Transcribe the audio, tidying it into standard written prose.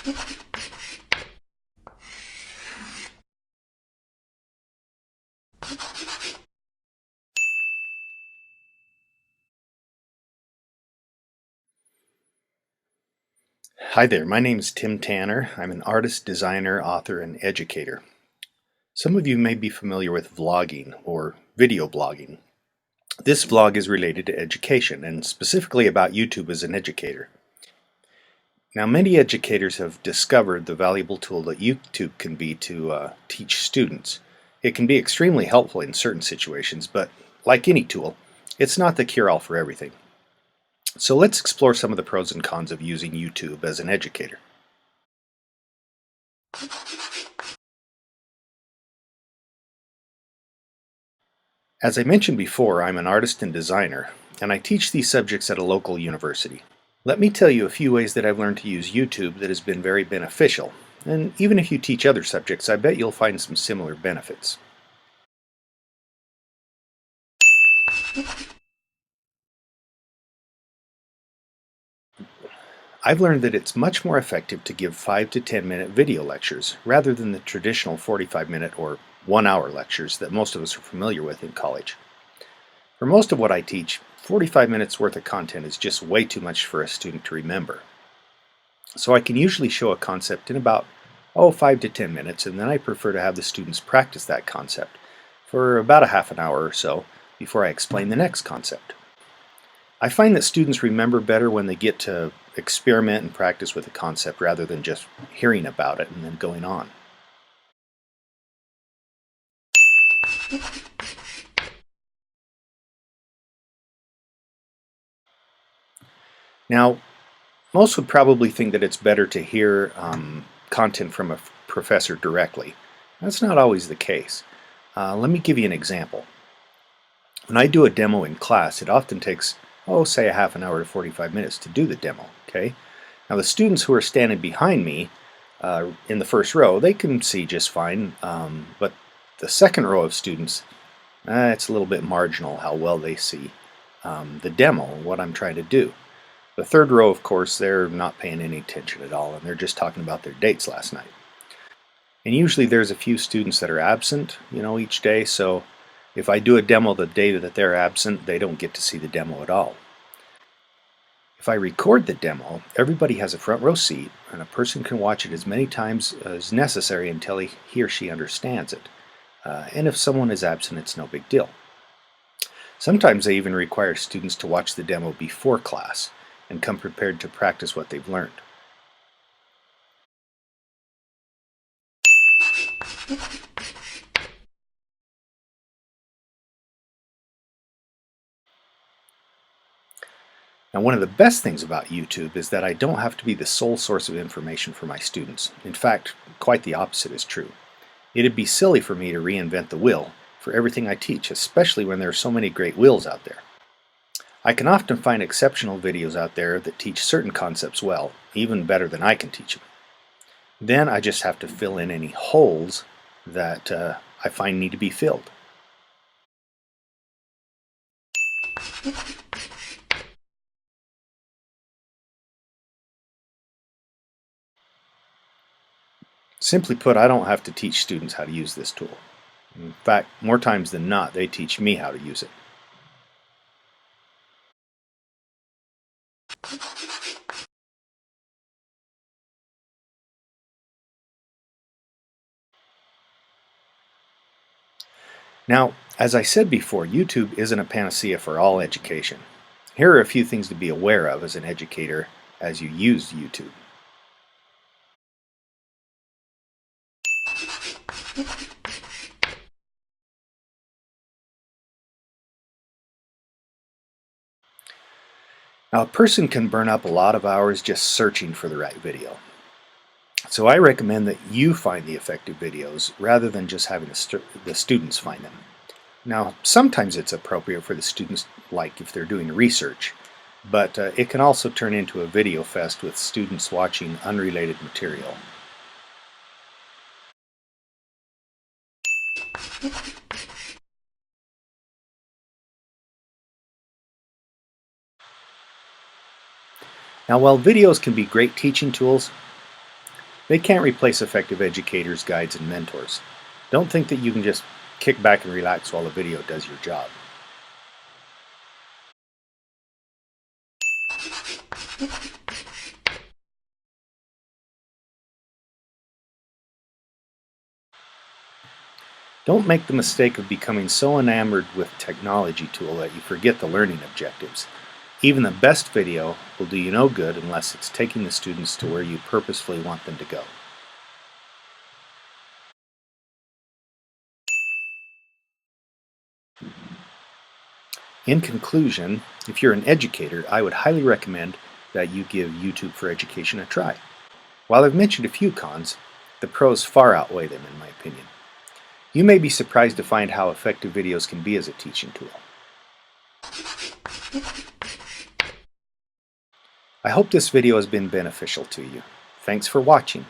Hi there, my name is Tim Tanner. I'm an artist, designer, author, and educator. Some of you may be familiar with vlogging or video blogging. This vlog is related to education and specifically about YouTube as an educator. Now, many educators have discovered the valuable tool that YouTube can be to teach students. It can be extremely helpful in certain situations, but like any tool, it's not the cure-all for everything. So let's explore some of the pros and cons of using YouTube as an educator. As I mentioned before, I'm an artist and designer, and I teach these subjects at a local university. Let me tell you a few ways that I've learned to use YouTube that has been very beneficial, and even if you teach other subjects, I bet you'll find some similar benefits. I've learned that it's much more effective to give 5 to 10 minute video lectures rather than the traditional 45-minute or 1 hour lectures that most of us are familiar with in college. For most of what I teach, 45 minutes worth of content is just way too much for a student to remember. So I can usually show a concept in about 5 to 10 minutes, and then I prefer to have the students practice that concept for about a half an hour or so before I explain the next concept. I find that students remember better when they get to experiment and practice with a concept rather than just hearing about it and then going on. Now, most would probably think that it's better to hear content from a professor directly. That's not always the case. Let me give you an example. When I do a demo in class, it often takes, say a half an hour to 45 minutes to do the demo, okay? Now the students who are standing behind me in the first row, they can see just fine, but the second row of students, it's a little bit marginal how well they see the demo, what I'm trying to do. The third row, of course, they're not paying any attention at all, and they're just talking about their dates last night. And usually there's a few students that are absent, each day, so if I do a demo the day that they're absent, they don't get to see the demo at all. If I record the demo, everybody has a front row seat, and a person can watch it as many times as necessary until he or she understands it. And if someone is absent, it's no big deal. Sometimes they even require students to watch the demo before class and come prepared to practice what they've learned. Now, one of the best things about YouTube is that I don't have to be the sole source of information for my students. In fact, quite the opposite is true. It'd be silly for me to reinvent the wheel for everything I teach, especially when there are so many great wheels out there. I can often find exceptional videos out there that teach certain concepts well, even better than I can teach them. Then I just have to fill in any holes that I find need to be filled. Simply put, I don't have to teach students how to use this tool. In fact, more times than not, they teach me how to use it. Now, as I said before, YouTube isn't a panacea for all education. Here are a few things to be aware of as an educator as you use YouTube. Now, a person can burn up a lot of hours just searching for the right video. So I recommend that you find the effective videos rather than just having the students find them. Now, sometimes it's appropriate for the students, like if they're doing research, but it can also turn into a video fest with students watching unrelated material. Now, while videos can be great teaching tools, They can't replace effective educators, guides, and mentors. Don't think that you can just kick back and relax while the video does your job. Don't make the mistake of becoming so enamored with a technology tool that you forget the learning objectives. Even the best video will do you no good unless it's taking the students to where you purposefully want them to go. In conclusion, if you're an educator, I would highly recommend that you give YouTube for Education a try. While I've mentioned a few cons, the pros far outweigh them in my opinion. You may be surprised to find how effective videos can be as a teaching tool. I hope this video has been beneficial to you. Thanks for watching.